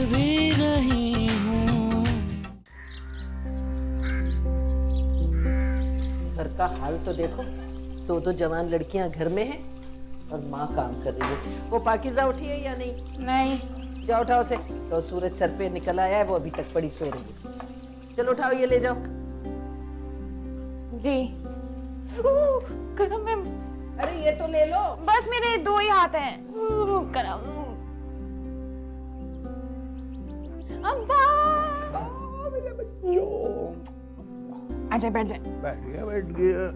भी नहीं हूँ। घर का हाल तो देखो, दो जवान लड़कियां घर में हैं और माँ काम कर रही है। वो पाकिज़ा उठी है या नहीं? नहीं। जाओ उठाओ उसे। तो सूरज सर पे निकल आया है, वो अभी तक पड़ी सो रही है। चलो उठाओ, ये ले जाओ। जी। गरम है। अरे ये तो ले लो। बस मेरे 2 ही हाथ हैं। गरम। अब्बा। मेरे बच्चों। आजा बैठ जा। बैठ गया।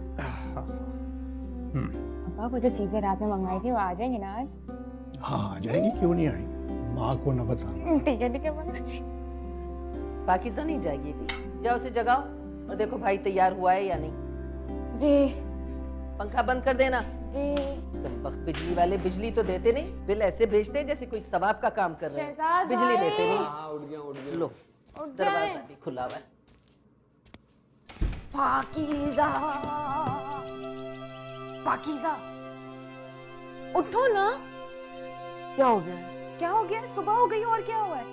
अब्बा वो जो चीजें रात में मंगवाई थी वो आ जाएंगी ना आज? हाँ आ जाएंगी, क्यों नहीं आएंगी। माँ को न बता। ठीक है पाकिज़ा नहीं जाएगी अभी। जाओ उसे जगाओ और देखो भाई तैयार हुआ है या नहीं। जी। पंखा बंद कर देना। जी। कमबख्त बिजली वाले बिजली तो देते नहीं, बिल ऐसे भेजते हैं जैसे कोई सवाब का काम कर रहे हैं। बिजली देते नहीं। हाँ, उठ गया। लो दरवाजा भी खुला हुआ है। पाकीज़ा। पाकीज़ा उठो ना। क्या हो गया? क्या हो गया? सुबह हो गई और क्या हुआ है?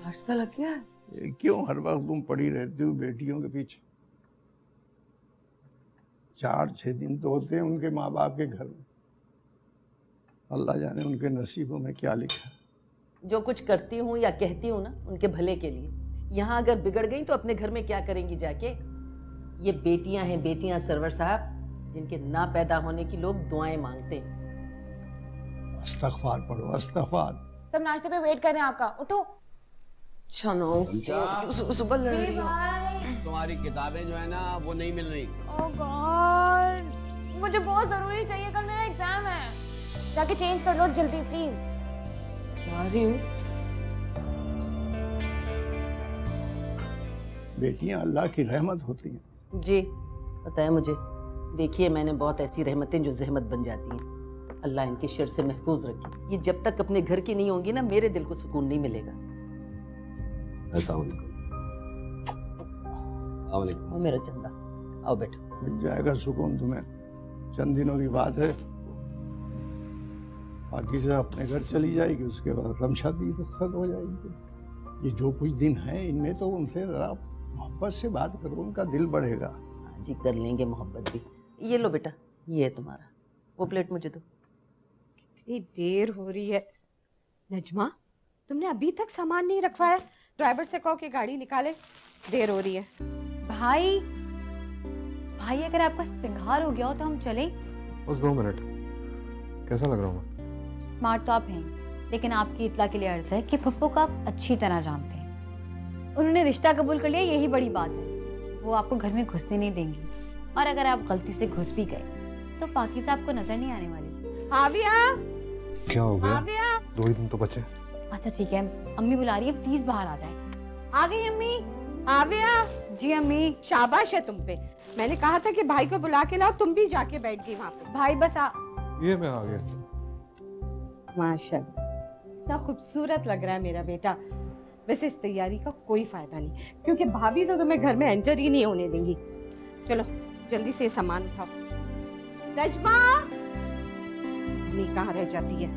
नाश्ता लग गया है? ये क्यों हर वक्त तुम पड़ी रहती हो बेटियों के पीछे? 4-6 दिन तो होते हैं उनके माँ बाप के घर में। अल्लाह जाने उनके नसीबों में क्या लिखा है। जो कुछ करती हूँ या कहती हूँ ना, उनके भले के लिए। यहाँ अगर बिगड़ गई तो अपने घर में क्या करेंगी जाके? ये बेटियां हैं, बेटियां सरवर साहब, जिनके ना पैदा होने की लोग दुआएं मांगते हैं। अस्तगफार पढ़ो, अस्तगफार। सब नाश्ते पे वेट कर रहे हैं आपका। उठो। चलो सुबह लड़ रही हो। तुम्हारी किताबें जो है ना वो नहीं मिल रही। ओह गॉड, मुझे बहुत जरूरी चाहिए, कल मेरा एग्जाम है। जाके चेंज कर लो जल्दी प्लीज। जा रही हूँ। बेटियां अल्लाह की रहमत होती हैं। जी पता है मुझे। देखिए मैंने बहुत ऐसी रहमतें जो जहमत बन जाती हैं। अल्लाह इनकी शर से महफूज रखे। ये जब तक अपने घर की नहीं होंगी ना, मेरे दिल को सुकून नहीं मिलेगा। अस्सलाम वालेकुम। आओ मेरा चंदा, आओ बैठो। मिल जाएगा सुकून तुम्हें, चंद दिनों की बात है। बाकी से अपने घर चली जाएगी, उसके बाद रमशा भी रुखसत हो जाएगी। ये जो कुछ दिन है इनमें तो उनसे जरा मोहब्बत से बात करो, उनका दिल बढ़ेगा। हाँ जी कर लेंगे मोहब्बत भी। ये लो बेटा, ये है तुम्हारा। वो प्लेट मुझे दो। कितनी देर हो रही है। नजमा, तुमने अभी तक सामान नहीं रखवाया? ड्राइवर से कहो कि गाड़ी निकाले, देर हो रही है। भाई भाई अगर आपका सिंगार हो गया हो तो हम चलें? बस 2 मिनट। कैसा लग रहा हूँ मैं? स्मार्ट तो आप हैं, लेकिन आपकी इत्तला के लिए अर्ज है कि पप्पू को आप अच्छी तरह जानते हैं। उन्होंने रिश्ता कबूल कर लिया, यही बड़ी बात है। वो आपको घर में घुसने नहीं देंगी, और अगर आप गलती से घुस भी गए तो पाकीज़ा आपको नजर नहीं आने वाली। आविया, क्या हो गया? आविया। 2 ही दिन तो बचे। अच्छा ठीक है, अम्मी बुला रही है, प्लीज बाहर आ जाए। आ गई अम्मी। आविया। जी अम्मी। शाबाश है तुम पे। मैंने कहा था कि भाई को बुला के लाओ, तुम भी जाके बैठ गई वहाँ पे। भाई बस ये मैं आ गया। माशाल्लाह, इतना खूबसूरत लग रहा है मेरा बेटा। वैसे इस तैयारी का कोई फायदा नहीं, क्योंकि भाभी तो तुम्हें घर में एंटर ही नहीं होने देंगी। चलो जल्दी से सामान उठाओ। नजमा, अम्मी कहाँ रह जाती है?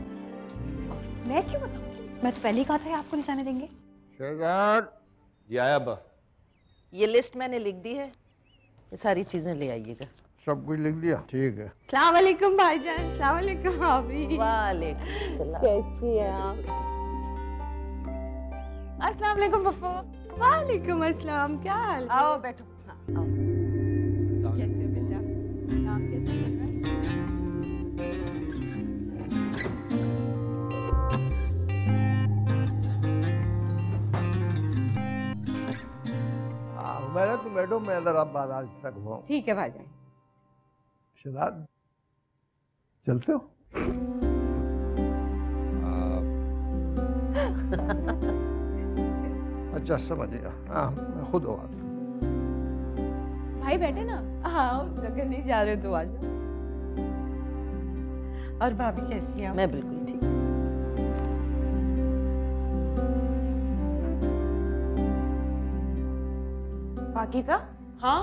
मैं क्यों बताऊंगी? मैं तो पहले ही कहा था आपको नहीं जाने देंगे। शहजाद जी आया अब्बा। ये लिस्ट मैंने लिख दी है, ये सारी चीजें ले आइएगा। सब कुछ लिख दिया? ठीक है। अस्सलाम वालेकुम भाईजान। अस्सलाम वालेकुम भाभी। वालेकुम सलाम। कैसी हैं आप? अस्सलाम वालेकुम पप्पू। वालेकुम अस्सलाम। क्या हाल? आओ बैठो। हाँ, आओ। कैसे हो बेटा? काम कैसे चल रहा है? मैंने तुम बैठो, मैं जरा बाजार तक हूँ। ठीक है भाईजान। शहजाद चलते हो? अच्छा समझ गया। हाँ मैं खुद होगा। भाई बैठे ना। हाँ, अगर नहीं जा रहे तो आ जाओ। और भाभी कैसी हैं? मैं बिल्कुल ठीक। पाकीज़ा? हाँ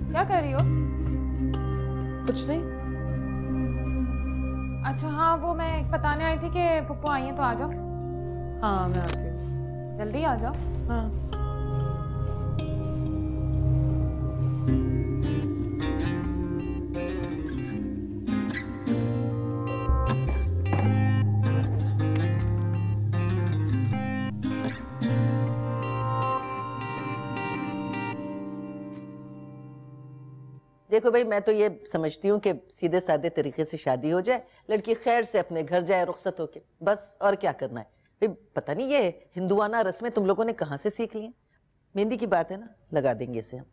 क्या कर रही हो? कुछ नहीं। अच्छा हाँ, वो मैं बताने आई थी कि पप्पू आई हैं तो आ जाओ। हाँ मैं आती हूँ। जल्दी आ जाओ। हाँ देखो भाई, मैं तो ये समझती हूँ कि सीधे साधे तरीके से शादी हो जाए, लड़की खैर से अपने घर जाए रुखसत होके, बस। और क्या करना है भाई? पता नहीं ये हिंदुआना रस्में तुम लोगों ने कहाँ से सीख ली हैं। मेहंदी की बात है ना, लगा देंगे इसे हम,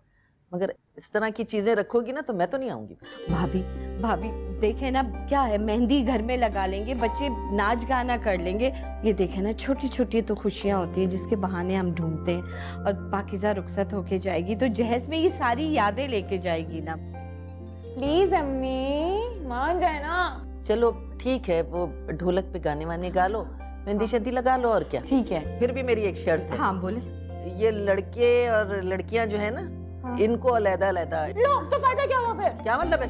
मगर इस तरह की चीजें रखोगी ना तो मैं तो नहीं आऊंगी। भाभी भाभी देखे ना, क्या है, मेहंदी घर में लगा लेंगे, बच्चे नाच गाना कर लेंगे। ये देखे ना, छोटी छोटी तो खुशियां होती हैं जिसके बहाने हम ढूंढते हैं। और पाकिज़ा रुखसत होके जाएगी तो जहेज में ये सारी यादें लेके जाएगी ना। प्लीज अम्मी मान जाए ना। चलो ठीक है, वो ढोलक पे गाने वाने गा लो, मेहंदी शंदी लगा लो, और क्या। ठीक है। फिर भी मेरी एक शर्त है। हाँ बोले। ये लड़के और लड़कियां जो है ना, हाँ। इनको अलग-अलग। लो तो फायदा क्या हुआ फिर? क्या मतलब है?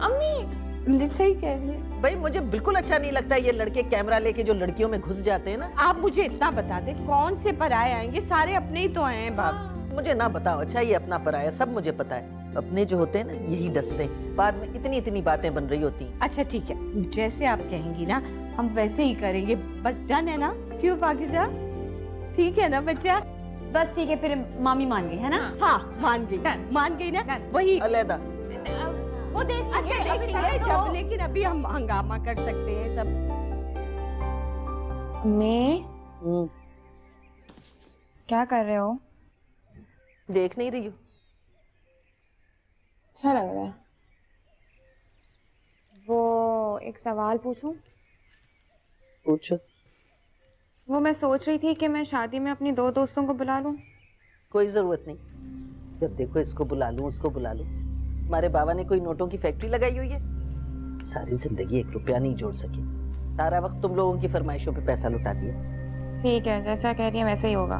अम्मी सही कह रही है भाई, मुझे बिल्कुल अच्छा नहीं लगता ये लड़के कैमरा लेके जो लड़कियों में घुस जाते हैं ना। आप मुझे इतना बता दे, कौन से पराये आएंगे? सारे अपने ही तो हैं बाप। मुझे ना बताओ। अच्छा, ये अपना पराया सब मुझे पता है। अपने जो होते हैं ना, यही डसते हैं, बाद में इतनी इतनी बातें बन रही होती हैं। अच्छा ठीक है, जैसे आप कहेंगी ना हम वैसे ही करेंगे, बस डन है ना? क्यों पाकिज़ा, ठीक है ना बच्चा? बस ठीक है, फिर मामी मान गई है ना? हाँ मान गई ना, वही अलहदा। वो देख अच्छा देखेंगे जब, लेकिन अभी हम हंगामा कर सकते हैं सब। अम्मी क्या कर रहे हो? देख नहीं रही हो? अच्छा लग रहा है। वो एक सवाल पूछूं? पूछो। वो मैं सोच रही थी कि मैं शादी में अपनी 2 दोस्तों को बुला लूं। कोई जरूरत नहीं, जब देखो इसको बुला लूं उसको बुला लूं। हमारे बाबा ने कोई नोटों की फैक्ट्री लगाई हुई है? सारी जिंदगी 1 रुपया नहीं जोड़ सके, सारा वक्त तुम लोगों की फरमाइशों पे पैसा लुटा दिया। ठीक है, जैसा कह रही है वैसे ही होगा,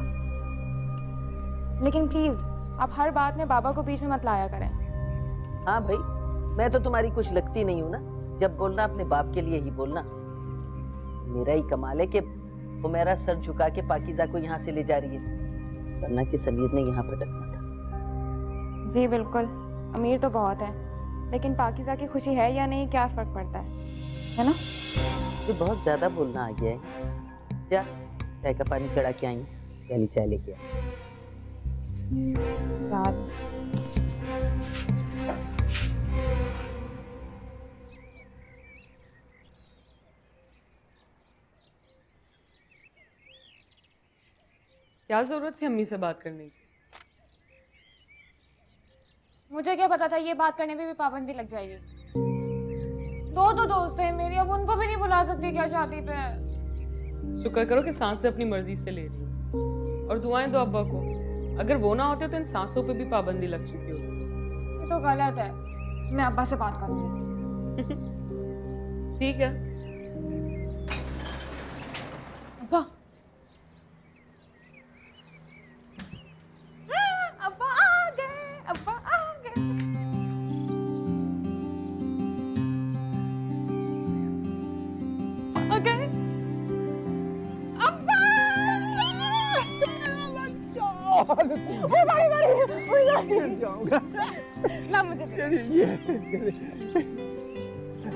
लेकिन प्लीज आप हर बात में बाबा को बीच में मत लाया करें। हाँ भाई, मैं तो तुम्हारी कुछ लगती नहीं हूँ ना। जब बोलना अपने बाप के लिए ही बोलना। मेरा ही कमाल है कि वो मेरा सर झुका के पाकिज़ा को यहाँ से ले जा रही है, वरना कि समीर ने यहाँ भटकना था। जी बिल्कुल, अमीर तो बहुत है, लेकिन पाकिज़ा की खुशी है या नहीं क्या फर्क पड़ता है ना? ये बहुत ज्यादा बोलना आ गया है। जा चाय का पानी चढ़ा के आई, यानी चाय लेके आ। यार क्या जरूरत थी अम्मी से बात करने की? मुझे क्या पता था ये बात करने में भी पाबंदी लग जाएगी। 2 दोस्त हैं मेरी, अब उनको भी नहीं बुला सकती क्या शादी पे? शुक्र करो कि सांसें अपनी मर्जी से ले रही हो, और दुआएं दो अब्बा को। अगर वो ना होते तो इन सांसों पे भी पाबंदी लग चुकी होती। ये तो गलत है, मैं अब्बा से बात करूंगी। ठीक है। अब्बा अब्बा आ गए। Okay. अब्बा! ना मुझे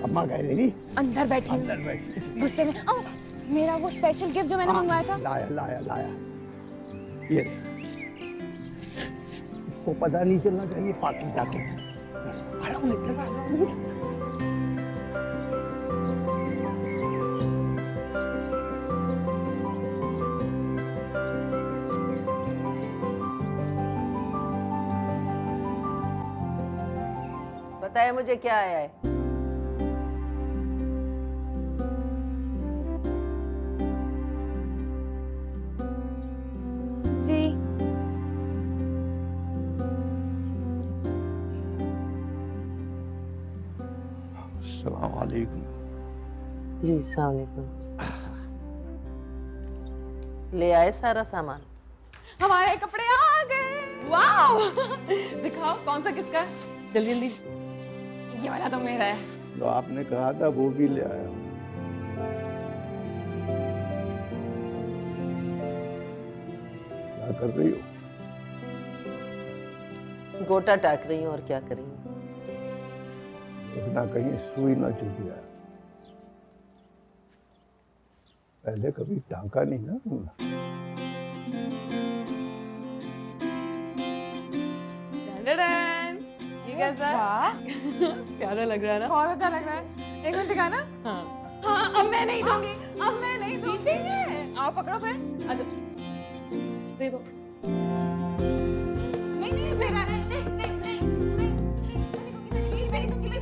अम्मा कह रही अंदर बैठी अंदर बैठी गुस्से में। आओ, मेरा वो स्पेशल गिफ्ट जो मैंने मंगवाया था। लाया ये इसको पता नहीं चलना चाहिए पाकिज़ा को। बताया मुझे क्या आया है? जी अस्सलाम वालेकुम। जी अस्सलाम वालेकुम। ले आए सारा सामान? हमारे कपड़े आ गए। वाह! दिखाओ कौन सा किसका है, जल्दी जल्दी। ये वाला तो मेरा है। तो आपने कहा था वो भी ले आया। कर रही हो? गोटा टाक रही हूँ और क्या कर रही हूँ। देखना कहीं सुई ना चुभ जाए। पहले कभी टांका नहीं ना तुमने। ये कैसा है? प्यारा लग रहा है ना? बहुत अच्छा लग रहा है। एक मिनट दिखाना। हाँ। हाँ, अब मैं नहीं दूंगी। अब मैं नहीं जीतेंगे। आप पकड़ो फिर। अच्छा देखो। नहीं नहीं मेरा नहीं नहीं नहीं नहीं मेरी तो जीत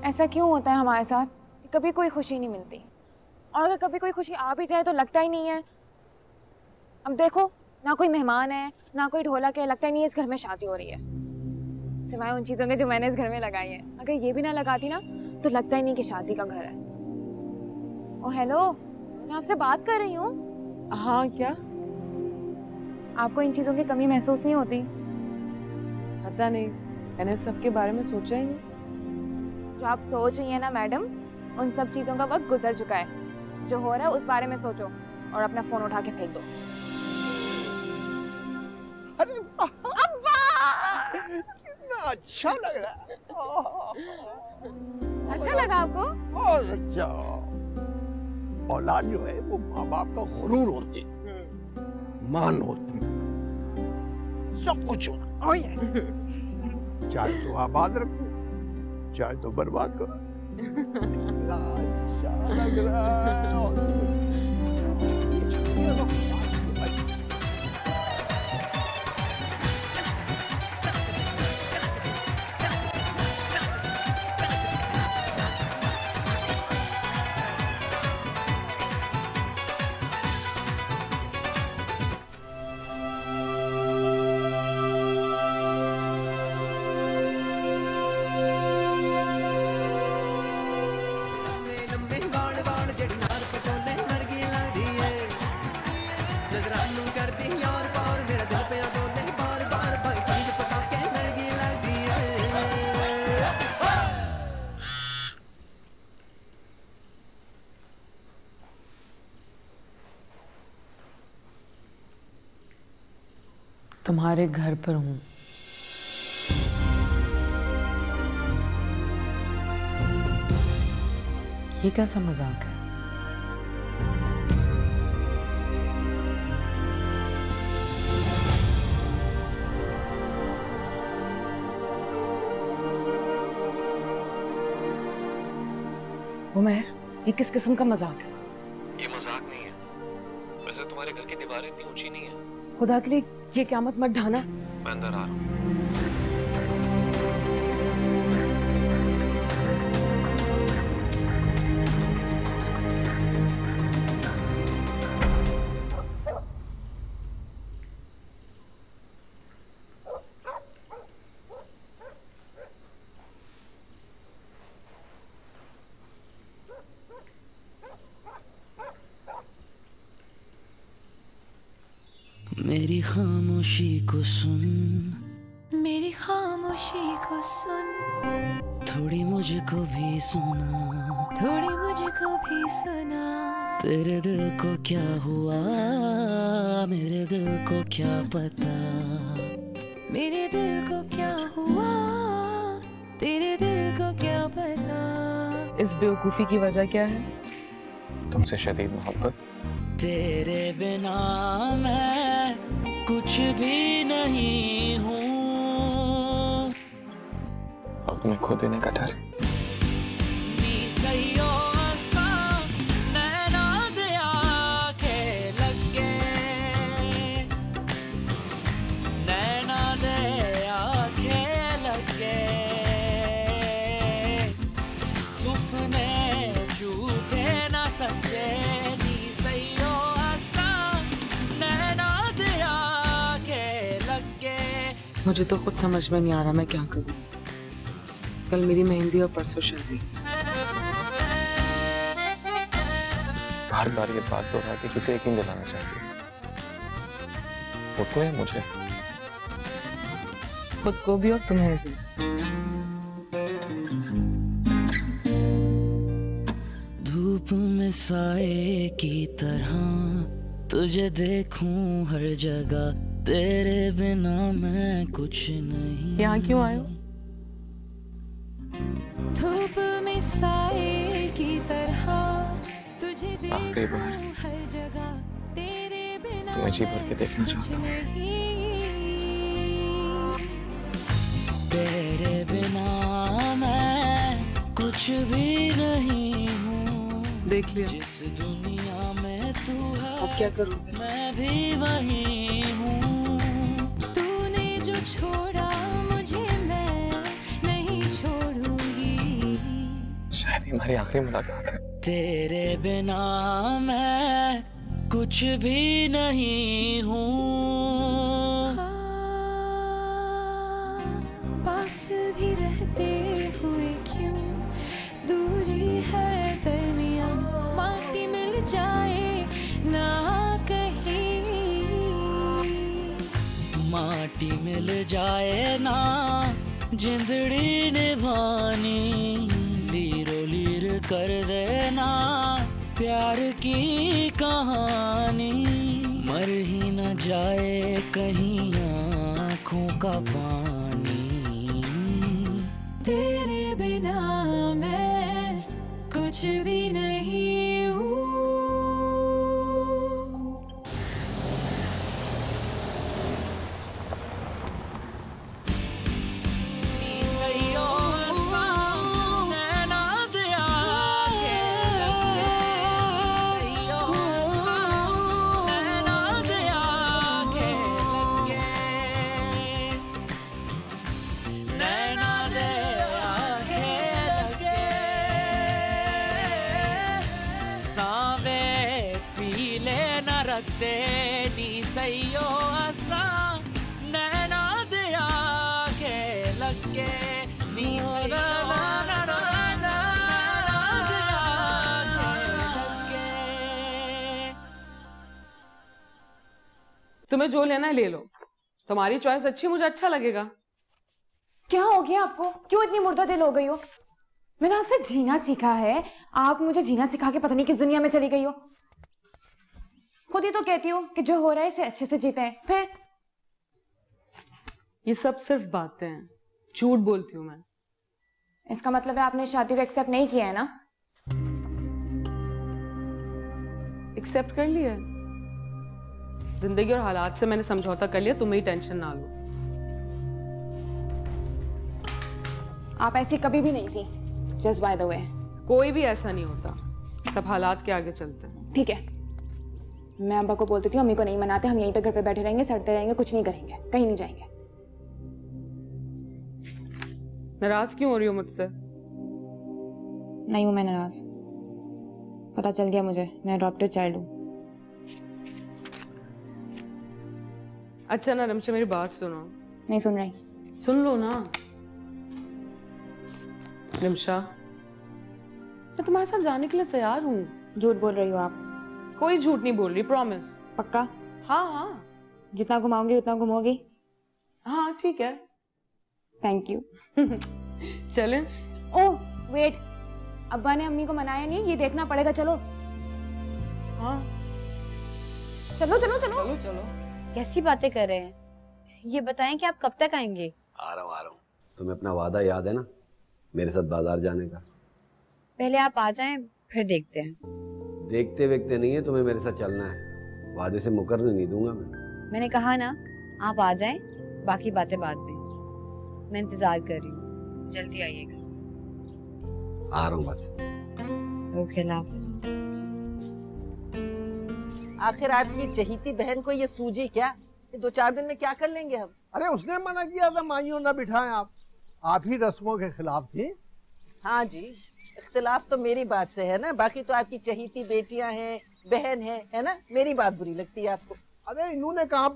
ऐसा क्यों होता है हमारे साथ? कभी कोई खुशी नहीं मिलती, और अगर कभी कोई खुशी आ भी जाए तो लगता ही नहीं है। अब देखो, ना कोई मेहमान है, ना कोई ढोलक है, लगता ही नहीं है इस घर में शादी हो रही है, सिवाय उन चीज़ों के जो मैंने इस घर में लगाई हैं। अगर ये भी ना लगाती ना तो लगता ही नहीं कि शादी का घर है। ओ हेलो, मैं आपसे बात कर रही हूँ। हाँ क्या? आपको इन चीज़ों की कमी महसूस नहीं होती? पता नहीं, मैंने सबके बारे में सोचा ही नहीं। जो आप सोच रही हैं ना मैडम, उन सब चीज़ों का वक्त गुजर चुका है। जो हो रहा है उस बारे में सोचो और अपना फोन उठा के फेंक दो। कितना अच्छा लग रहा है। अच्छा लगा आपको? बहुत अच्छा। औलाद जो है वो माँ बाप का गुरूर होती है, मान होती है, सब कुछ होता। चाहे तो आबाद रखो, चाहे तो बर्बाद करो। कितना अच्छा लग रहा है। तुम्हारे घर पर हूँ। ये कैसा मजाक है? उमर, ये किस किस्म का मजाक है? ये मजाक नहीं है। वैसे तुम्हारे घर की दीवारें इतनी ऊंची नहीं है। खुदा के लिए ये क़यामत मत ढाना। मैं अंदर आ रहा हूँ। मेरी खामोशी को सुन, मेरी खामोशी को सुन, थोड़ी मुझको भी सुना, थोड़ी मुझको भी सुना। तेरे दिल को क्या हुआ, मेरे दिल को क्या पता, मेरे दिल को क्या हुआ, तेरे दिल को क्या पता। इस बेवकूफ़ी की वजह क्या है? तुमसे शदीद मोहब्बत। तेरे बिना मैं कुछ भी नहीं हूँ, और तुम्हें खो देने का डर। मुझे तो खुद समझ में नहीं आ रहा मैं क्या करूं। कल मेरी मेहंदी और परसों शादी। बार बार ये बात दोहरा के किसे यकीन दिलाना चाहती हूँ? खुद को या मुझे? खुद को भी और तुम्हें भी। धूप धूप में साए की तरह तुझे देखूं हर जगह, तेरे बिना मैं कुछ नहीं। यहाँ क्यों आए हो? धूप में साए की तरह तुझे आखिरी बार देखूं हर जगह, तेरे बिना तुम्हें जी भर के देखना चाहता हूँ। तेरे बिना मैं कुछ भी नहीं हूँ। देख लिया। जिस दुनिया में तू है अब क्या करोगे? मैं भी वही हूँ। तूने जो छोड़ा मुझे मैं नहीं छोड़ूंगी। शायद ये हमारी आखिरी मुलाकात है। तेरे बिना मैं कुछ भी नहीं हूँ। पास भी रहते हुए क्यों दूरी है दरमियां, माटी मिल जाए ना कहीं, माटी मिल जाए ना जिंदड़ी निभानी, लीरो लीर कर देना प्यार की कहानी, मर ही न जाए कहीं आँखों का पानी। तेरे बिना मैं कुछ भी नहीं हूँ। तेरी सैयो असा नैना दिया के लगे नी सैयो तुम्हें जो लेना है ले लो, तुम्हारी चॉइस अच्छी, मुझे अच्छा लगेगा। क्या हो गया आपको? क्यों इतनी मुर्दा दिल हो गई हो? मैंने आपसे जीना सीखा है, आप मुझे जीना सिखा के पता नहीं किस दुनिया में चली गई हो। खुद ही तो कहती हो कि जो हो रहा है इसे अच्छे से जीते हैं, फिर ये सब सिर्फ बातें हैं, झूठ बोलती हूँ मैं। इसका मतलब है आपने शादी को एक्सेप्ट नहीं किया है ना? एक्सेप्ट कर लिया, जिंदगी और हालात से मैंने समझौता कर लिया, तुम्हें ही टेंशन ना लो। आप ऐसी कभी भी नहीं थी, जस्ट बाय द वे। कोई भी ऐसा नहीं होता, सब हालात के आगे चलते हैं। ठीक है, मैं अब्बा को बोलती थी अम्मी को नहीं मनाते, हम यहीं पे घर पे बैठे रहेंगे, सड़ते रहेंगे, कुछ नहीं करेंगे, कहीं नहीं जाएंगे। नाराज क्यों हो रही हो मुझसे? नहीं हूं मैं नाराज, पता चल गया मुझे, मैं अडॉप्टेड चाइल्ड हूँ। अच्छा ना रमशा, मेरी बात सुनो। नहीं सुन रही। सुन लो ना रमशा, मैं तुम्हारे साथ जाने के लिए तैयार हूँ। झूठ बोल रही हो आप। कोई झूठ नहीं बोल रही, प्रॉमिस। पक्का? हाँ हाँ, जितना घुमाऊंगी उतना घुमाओगी? हाँ ठीक है। Thank you. चलें? ओह वेट, अब्बा ने अम्मी को मनाया नहीं, ये देखना पड़ेगा। चलो। हाँ चलो चलो चलो चलो चलो। कैसी बातें कर रहे हैं? ये बताएं कि आप कब तक आएंगे? आ रहा हूँ। तुम्हें अपना वादा याद है ना, मेरे साथ बाजार जाने का? पहले आप आ जाएं, फिर देखते हैं। देखते वेखते नहीं है, तुम्हें मेरे साथ चलना है, वादे से मुकरने नहीं दूंगा मैं। मैंने कहा ना, आप आ जाएं, बाकी बातें बाद में। मैं इंतजार कर रही हूँ, जल्दी आइएगा। आ रहा हूँ बस। ओके, अल्लाह हाफ़िज़। आखिर आपकी चहीती बहन को ये सूझी क्या? ये 2-4 दिन में क्या कर लेंगे हम? अरे उसने मना किया था, माइयों ना बिठाएं। आप ही रस्मों के खिलाफ थी। हाँ जी, इख्तिलाफ तो मेरी बात से है ना, बाकी तो आपकी चहीती बेटियां हैं, बहन है ना? मेरी बात बुरी लगती है आपको? अरे इन्होंने कहा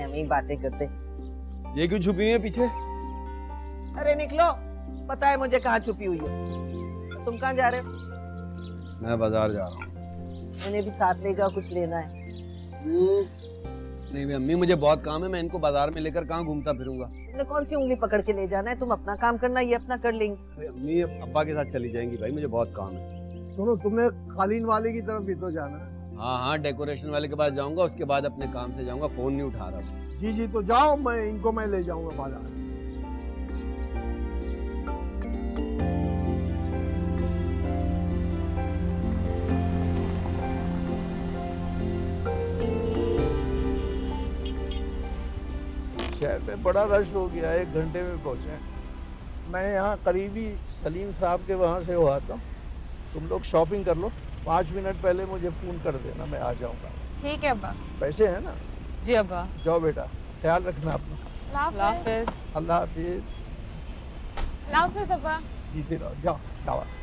ऐसी बातें करते। ये क्यों छुपी है पीछे? अरे निकलो, पता है मुझे कहाँ छुपी हुई है। तुम कहाँ जा रहे हो? मैं बाजार जा रहा हूँ। उन्हें भी साथ ले जाओ, कुछ लेना है। नहीं भाई अम्मी, मुझे बहुत काम है, मैं इनको बाजार में लेकर कहाँ घूमता फिरूंगा। तुमने कौन सी उंगली पकड़ के ले जाना है? तुम अपना काम करना, ये अपना कर लेंगे। भाई अम्मी अब्बा के साथ चली जाएंगी भाई, मुझे बहुत काम है। सुनो, तुम्हें कालीन वाले की तरफ भी तो जाना है। हाँ हाँ, डेकोरेशन वाले के पास जाऊंगा, उसके बाद अपने काम से जाऊंगा। फोन नहीं उठा रहा। जी जी, तो जाओ, मैं ले जाऊंगा बाजार। शहर में बड़ा रश हो गया है, 1 घंटे में पहुंचे। मैं यहाँ करीबी सलीम साहब के वहाँ से हुआ था। तुम लोग शॉपिंग कर लो, 5 मिनट पहले मुझे फोन कर देना, मैं आ जाऊंगा। ठीक है अब्बा। पैसे है ना? जी अब्बा। जाओ बेटा, ख्याल रखना अपना। अल्लाह हाफिज़। अल्लाह हाफिज। अल्लाह हाफिज़ अब्बा। जीते रहो, जाओ शाबाश।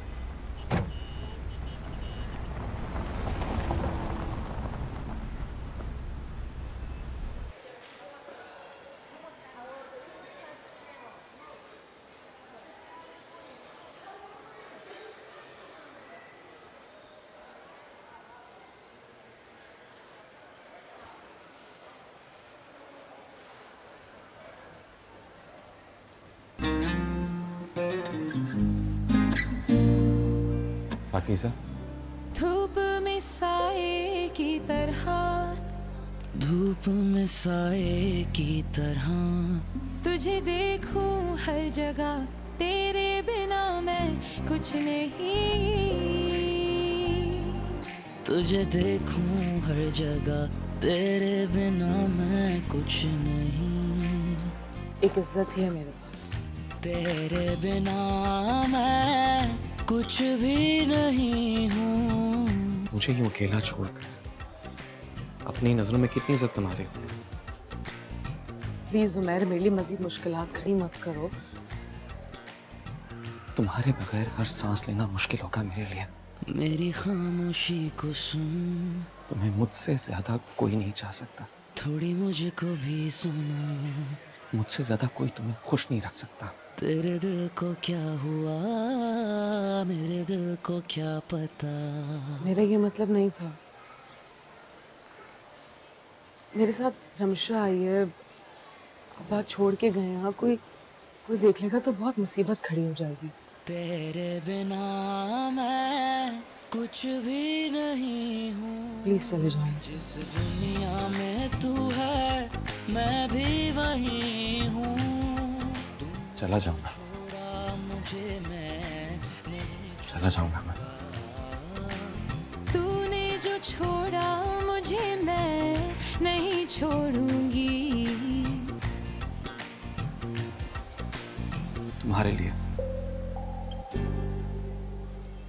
पाकीज़ा, धूप में साए की तरह, धूप में साए की तरह, तुझे देखूं हर जगह, तेरे बिना मैं कुछ नहीं। तुझे देखूं हर जगह, तेरे बिना मैं कुछ नहीं। एक इज्जत ही है मेरे पास। तेरे बिना मैं कुछ भी नहीं हूँ। मुझे यूं अकेला छोड़कर अपनी नजरों में कितनी इज्जत कमा रहे थे। प्लीज उमैर, मेरे लिए मजीद मुश्किलात खड़ी मत करो। तुम्हारे बगैर हर सांस लेना मुश्किल होगा मेरे लिए। मेरी खामोशी को सुन, तुम्हें मुझसे ज्यादा कोई नहीं चाह सकता। थोड़ी मुझको भी सुना, मुझसे ज्यादा कोई तुम्हें खुश नहीं रख सकता। तेरे दिल को क्या हुआ, मेरे दिल को क्या पता। मेरा ये मतलब नहीं था। मेरे साथ रमशा आई है, अब्बा छोड़ के गए हैं। कोई देख लेगा तो बहुत मुसीबत खड़ी हो जाएगी। तेरे बिना मैं कुछ भी नहीं हूँ। प्लीज चले जाओ। जिस दुनिया में तू है, मैं भी वही हूँ। चला जाऊंगा, चला जाऊंगा मैं। तूने जो छोड़ा मुझे, मैं नहीं छोड़ूंगी। तुम्हारे लिए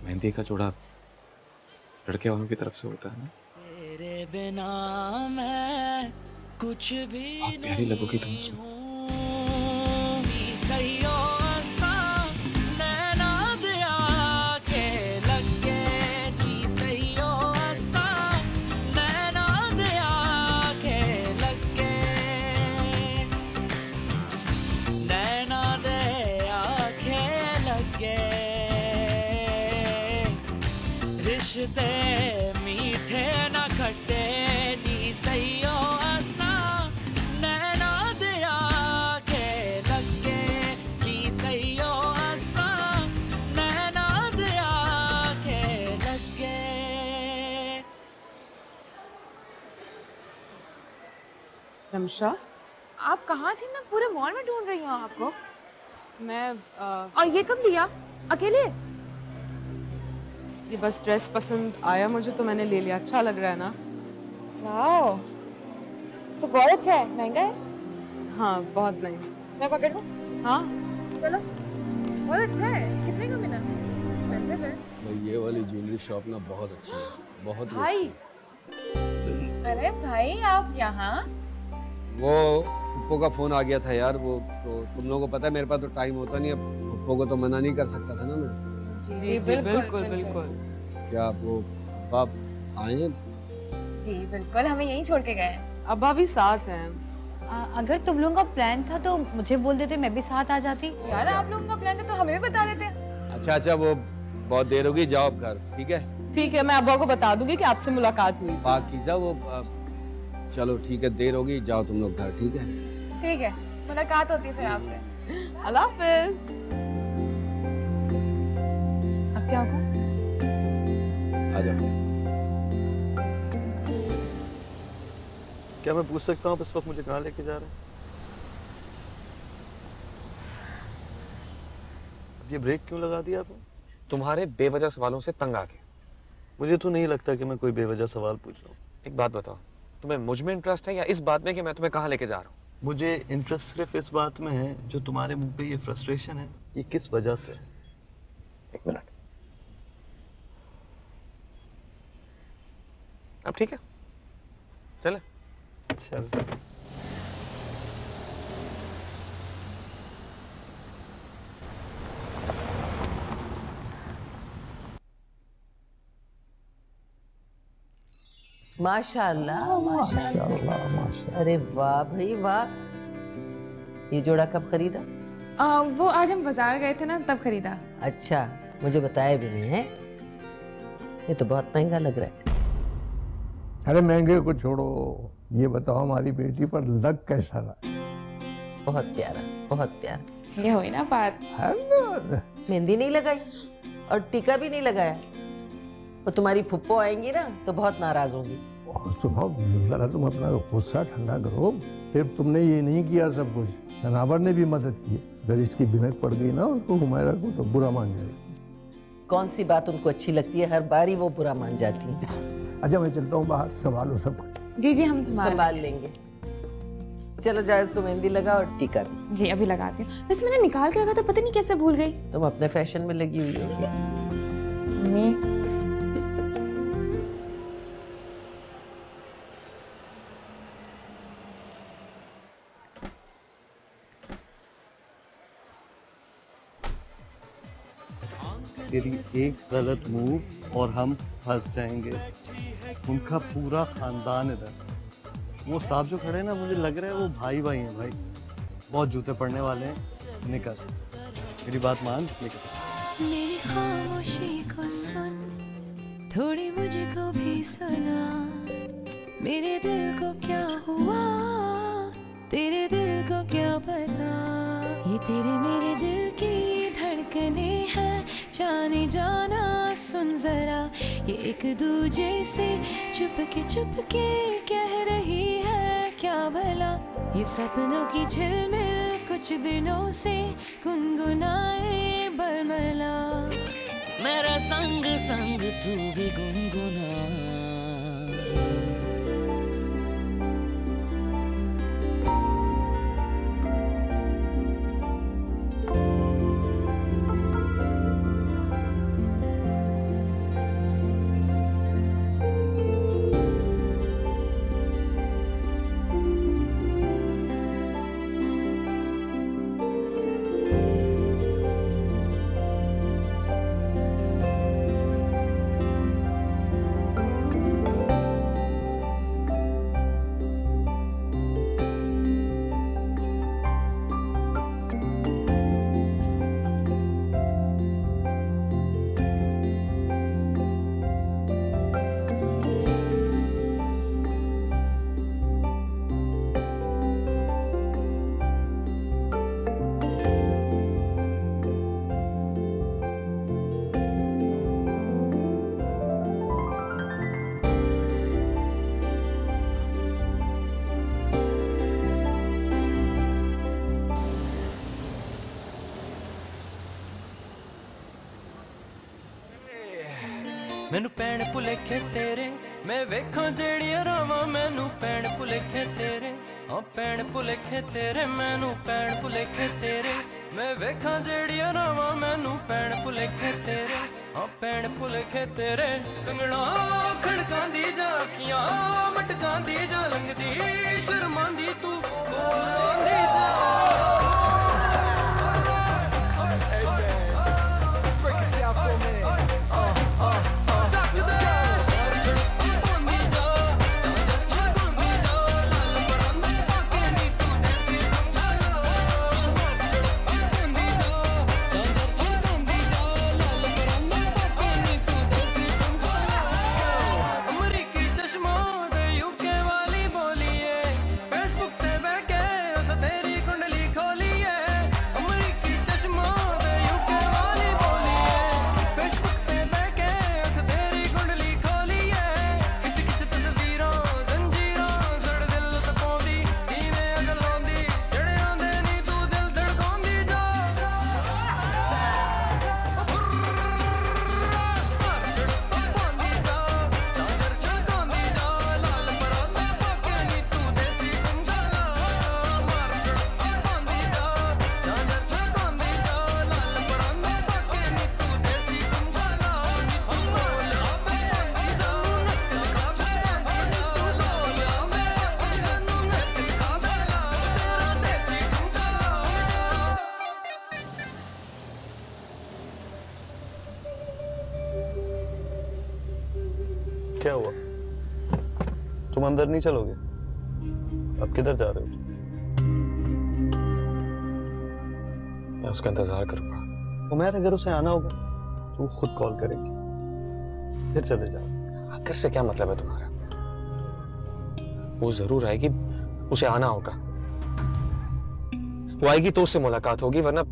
मेहंदी का जोड़ा लड़के वालों की तरफ से होता है ना। तेरे बिना मैं कुछ भी बहुत प्यारी लगोगी तुम इसमें। रिश्ते मीठे ना खट्टे, नी सहियो असा, नैना दिया के लगे, नी सहियो असा, नैना दिया के लगे। रमशा, आप कहाँ थी? मैं पूरे मॉल में ढूंढ रही हूँ आपको। मैं और ये कब लिया अकेले? ये बस ड्रेस पसंद आया मुझे तो मैंने ले लिया। अच्छा लग रहा है ना? वाओ, तो बहुत अच्छा है। महंगा है? हाँ, बहुत नहीं। मैं पकड़ लूं? हाँ चलो, बहुत अच्छा है। कितने का मिला? एक्सपेंसिव है। भाई ये वाली ज्वेलरी शॉप ना बहुत अच्छी है, बहुत भाई। अरे भाई, आप यहाँ? वो पप्पो का फोन आ गया था यार। वो तो तुम लोगों को पता है मेरे पास तो टाइम होता नहीं है। पप्पो को तो मना नहीं कर सकता था ना मैं। जी बिल्कुल बिल्कुल। क्या वो आप आए हैं? जी बिल्कुल, हमें यहीं छोड़ के गए हैं। अब्बा भी साथ हैं। अगर तुम लोगों का प्लान था तो मुझे बोल देते, मैं भी साथ आ जाती। यार, आप लोगों का प्लान था तो हमें भी बता देते। अच्छा, वो बहुत देर होगी, जाओ अब घर। ठीक है, ठीक है, मैं अब्बा को बता दूंगी कि आपसे मुलाकात हुई। पाकीज़ा, वो चलो ठीक है, देर होगी, जाओ तुम लोग घर, ठीक है? ठीक है, मुलाकात होती है फिर आपसे। अल्लाह हाफिज। अब क्या होगा? आ जाओ। क्या मैं पूछ सकता हूँ आप इस वक्त मुझे कहाँ लेके जा रहे हैं? अब ये ब्रेक क्यों लगा दिया आपने? तुम्हारे बेवजह सवालों से तंग आ गए। मुझे तो नहीं लगता कि मैं कोई बेवजह सवाल पूछ रहा हूँ। एक बात बताओ, तुम्हें मुझ में इंटरेस्ट है या इस बात में कि मैं तुम्हें कहाँ लेके जा रहा हूँ? मुझे इंटरेस्ट सिर्फ इस बात में है, जो तुम्हारे मुंह पे ये फ्रस्ट्रेशन है, ये किस वजह से है? एक मिनट। अब ठीक है, चले। चल। माशाल्लाह माशाल्लाह। माशाल्लाह। अरे वाह भाई वाह। ये जोड़ा कब खरीदा? वो आज हम बाजार गए थे ना, तब खरीदा। अच्छा, मुझे बताया भी नहीं है। ये तो बहुत महंगा लग रहा है। अरे महंगे को छोड़ो, ये बताओ हमारी बेटी पर लग कैसा रहा? बहुत प्यारा, बहुत प्यारा। ये हुई ना बात। है ना? मेहंदी नहीं लगाई और टीका भी नहीं लगाया। वो तुम्हारी फुप्पो आएंगी ना तो बहुत नाराज होंगी। सुनो जरा तुम अपना गुस्सा ठंडा करो। फिर तुमने ये नहीं किया सब कुछ, जनावर ने भी मदद की। अगर इसकी बिनक पड़ गई ना उसको हुमायरा को, तो बुरा मान जाएगी। कौन सी बात उनको अच्छी लगती है? हर बार ही वो बुरा मान जाती है। अच्छा मैं चलता हूँ बाहर, संभालो सब कुछ। जी जी, हम संभाल लेंगे। चलो जाओ, इसको मेहंदी लगा और टीका भी। जी अभी लगाती हूँ। वैसे मैंने निकाल के रखा था, पता नहीं कैसे भूल गई। तुम अपने फैशन में लगी हुई होगी। तेरी एक गलत मूव और हम फंस जाएंगे। उनका पूरा खानदान इधर, वो साहब जो खड़े हैं ना, मुझे लग रहा है वो भाई भाई हैं भाई। बहुत जूते पड़ने वाले हैं। निकल, मेरी बात मान, निकल। मेरी खामोशी को सुन, थोड़ी मुझको भी सुना। मेरे दिल को क्या हुआ, तेरे दिल को क्या पता। ये तेरे मेरे दिल की धड़कने हैं, जाने जाना सुन जरा। ये एक दूजे से चुपके कह रही है क्या भला। ये सपनों की झिलमिल कुछ दिनों से गुनगुनाए बरमला। मेरा संग संग तू भी गुनगुना। मैनू पैण भुलेखे तेरे, मैं वेखां जेड़ियां रावां। मैनू पैण भुलेखे तेरे, हाँ पैण भुलेखे तेरे। मैनू पैण भुलेखे तेरे, मैं वेखां जेड़ियां रावां। मैनू पैण भुलेखे तेरे, हाँ पैण भुलेखे तेरे। कंगना खड़कांदी जा, अखियां मटकांदी जा, लंघदी शर्मांदी तू बोलांदी जा। अमरीकी चश्मा दे यूके वाली बोली। क्या हुआ? तुम अंदर नहीं चलोगे? अब किधर जा रहे हो? मैं उसका इंतजार करूंगा। उमैर, अगर उसे आना होगा तो वो खुद कॉल करेगी, फिर चले जाओ। अगर से क्या मतलब है तुम्हारा? वो जरूर आएगी, उसे आना होगा। वो आएगी तो उससे मुलाकात होगी, वरना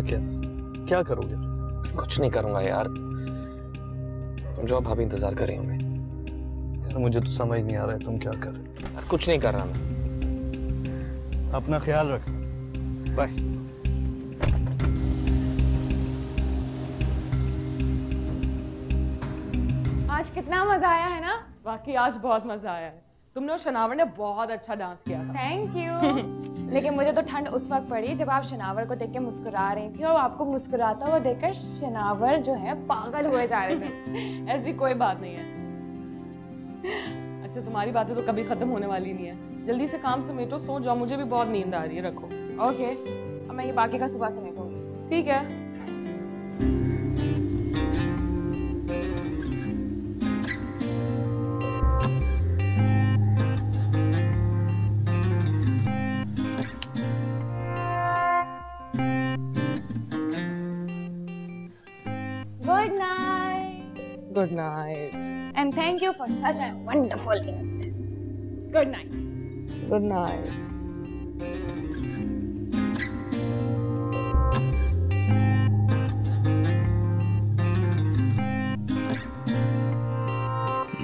क्या करोगे? कुछ नहीं करूंगा यार। तुम जाओ, भाभी इंतजार कर रही होंगे। यार मुझे तो समझ नहीं आ रहा है तुम क्या कर रहे हो। यार कुछ नहीं कर रहा मैं। अपना ख्याल रखना। बाय। आज कितना मजा आया है ना? वाकई आज बहुत मजा आया है। तुमने और शनावर ने बहुत अच्छा डांस किया था। Thank you. लेकिन मुझे तो ठंड उस वक्त पड़ी जब आप शनावर को देख के मुस्कुरा रही थी और आपको मुस्कुराता हुआ देखकर शनावर जो है पागल हुए जा रहे थे। ऐसी कोई बात नहीं है। अच्छा, तुम्हारी बातें तो कभी खत्म होने वाली नहीं है। जल्दी से काम समेटो, सो जाओ, मुझे भी बहुत नींद आ रही है। रखो। ओके, अब मैं ये बाकी का सुबह समेटूंगी। ठीक है। Good night. Good night. And thank you for such a wonderful gift. Good night. Good night.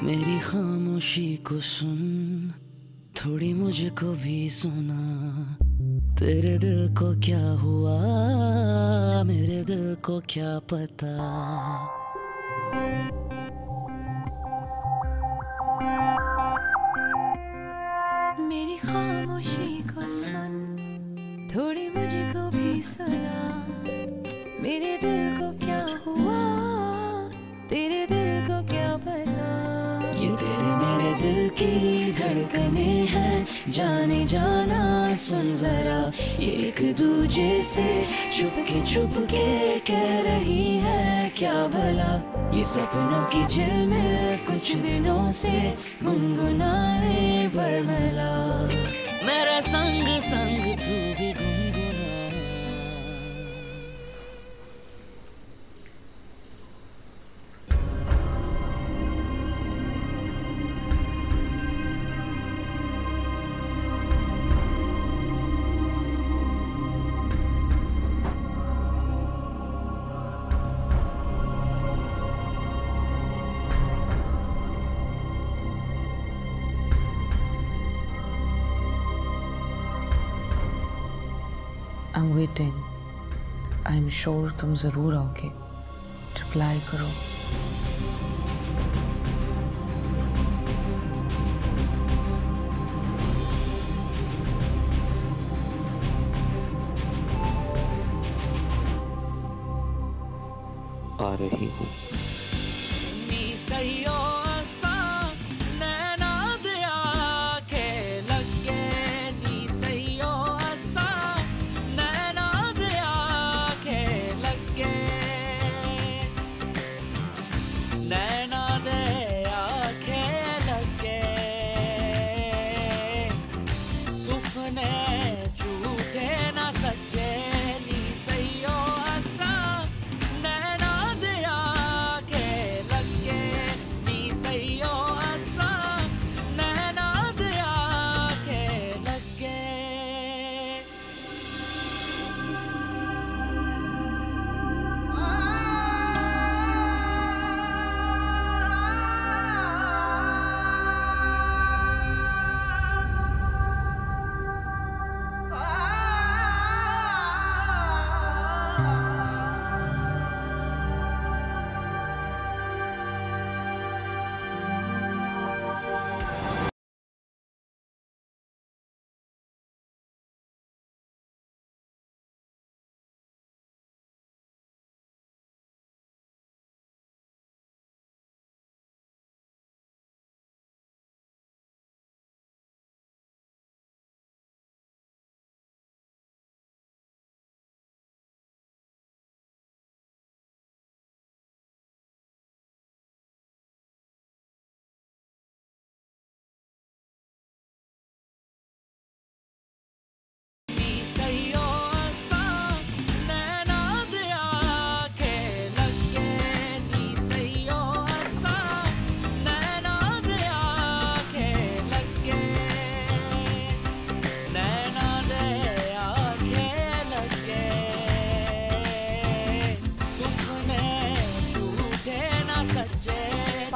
मेरी खामोशी को सुन, थोड़ी मुझको भी सुना। तेरे दिल को क्या हुआ, मेरे दिल को क्या पता। मेरी खामोशी को सुन, थोड़ी मुझको भी सुना। मेरे दिल को क्या हुआ, तेरे दिल को क्या पता। ये तेरे मेरे दिल की धड़कने हैं, जाने जाना सुन जरा। ये एक दूजे से छुप के कह रही है क्या भला। ये सपनों की झिलमिल कुछ दिनों से गुनगुनाए बरमला। मेरा संग संग तू भी गुनगुना। I'm waiting. I'm sure तुम जरूर आओगे। रिप्लाई करो। आ रही हूँ।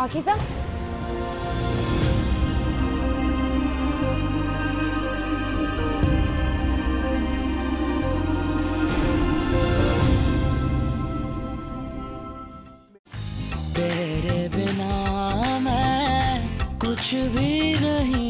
पाकीज़ा, तेरे बिना मैं कुछ भी नहीं